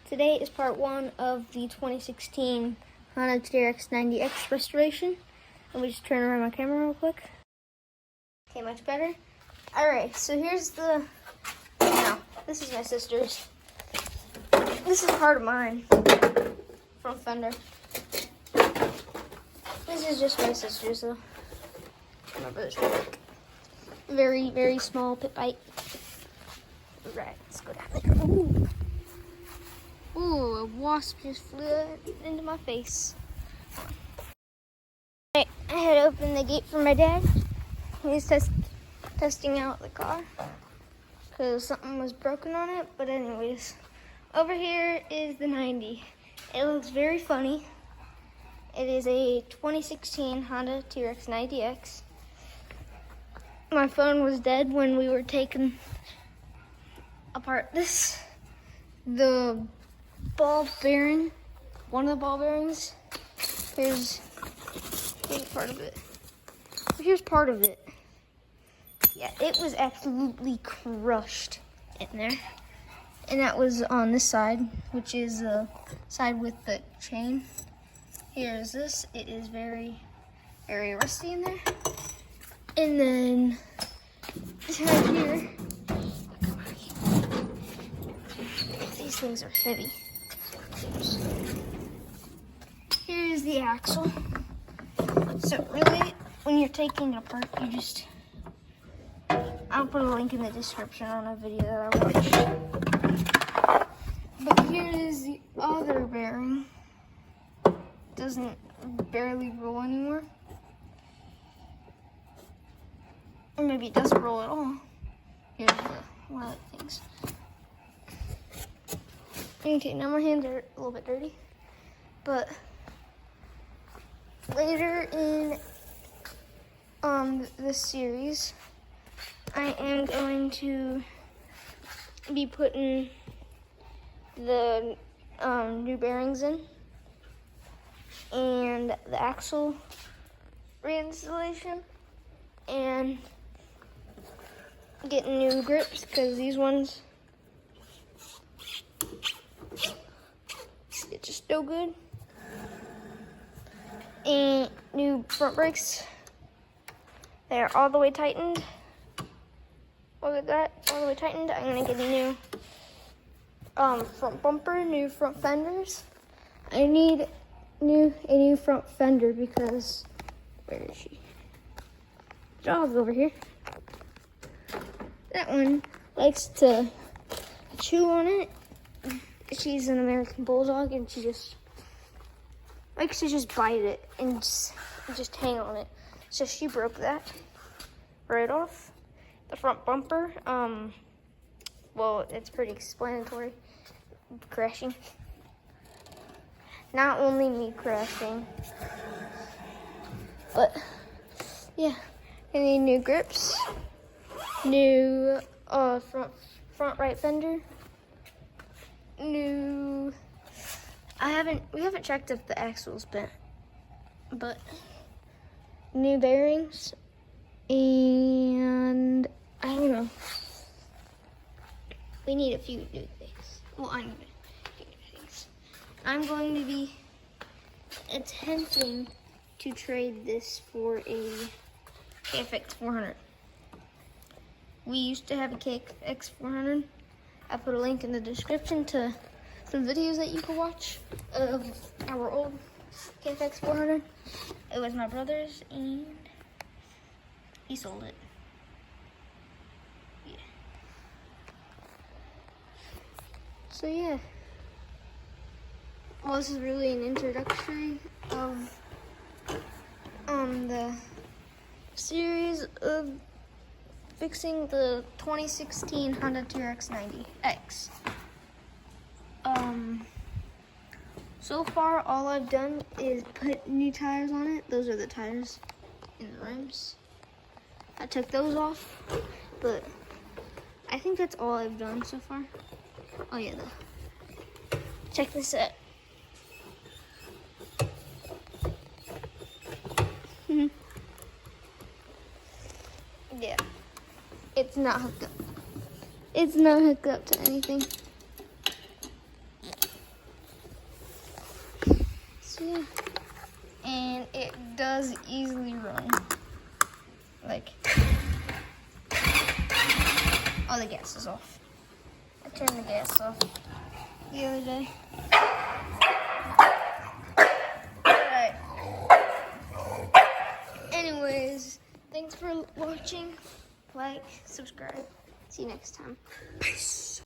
Today is part 1 of the 2016 Honda Trx90x restoration. Let me just turn around my camera real quick. Okay, much better. Alright, so here's the... No, this is my sister's. This is part of mine. Front fender. This is just my sister's though. My brother's work. Very, very small pit bite. Right, let's go down there. Ooh. Ooh, a wasp just flew into my face. Right, I had to open the gate for my dad. He's testing out the car because something was broken on it. But anyways, over here is the 90. It looks very funny. It is a 2016 Honda Trx90x. My phone was dead when we were taking apart the ball bearing, one of the ball bearings. Here's part of it. Here's part of it. Yeah, it was absolutely crushed in there. And that was on this side, which is the side with the chain. Here's this. It is very, very rusty in there. And then this right here. These things are heavy. Here's the axle. So really, when you're taking it apart, you just... I'll put a link in the description on a video that I watched. But here is the other bearing. Doesn't barely roll anymore. Or maybe it doesn't roll at all. Here's one of the things. Okay, now my hands are a little bit dirty. But later in this series, I am going to be putting the new bearings in and the axle reinstallation and getting new grips because these ones it's just no good. And new front brakes. They're all the way tightened. Look at that, all the way tightened. I'm gonna get a new front bumper, new front fenders. I need a new front fender because where is she? Dog's over here. That one likes to chew on it. She's an American Bulldog and she just likes to just bite it and just hang on it. So she broke that right off. The front bumper, well, it's pretty explanatory. Crashing. Not only me crashing, but yeah, I need new grips, new front right fender, new. We haven't checked if the axle's bent, but new bearings, and I don't know. We need a few new things. Well, I need a few new things. I'm going to be attempting to trade this for a KFX 400. We used to have a KFX 400. I put a link in the description to some videos that you can watch of our old KFX 400. It was my brother's and he sold it. Yeah. So yeah. Well, this is really an introductory of the series of fixing the 2016 Honda Trx90x. So far all I've done is put new tires on it. Those are the tires in the rims. I took those off, but I think that's all I've done so far. Oh yeah, check this out. Yeah, it's not hooked up. It's not hooked up to anything. easy, and it does easily run. Like, oh, the gas is off. I turned the gas off the other day. Alright. Anyways, thanks for watching. Like, subscribe. See you next time. Peace.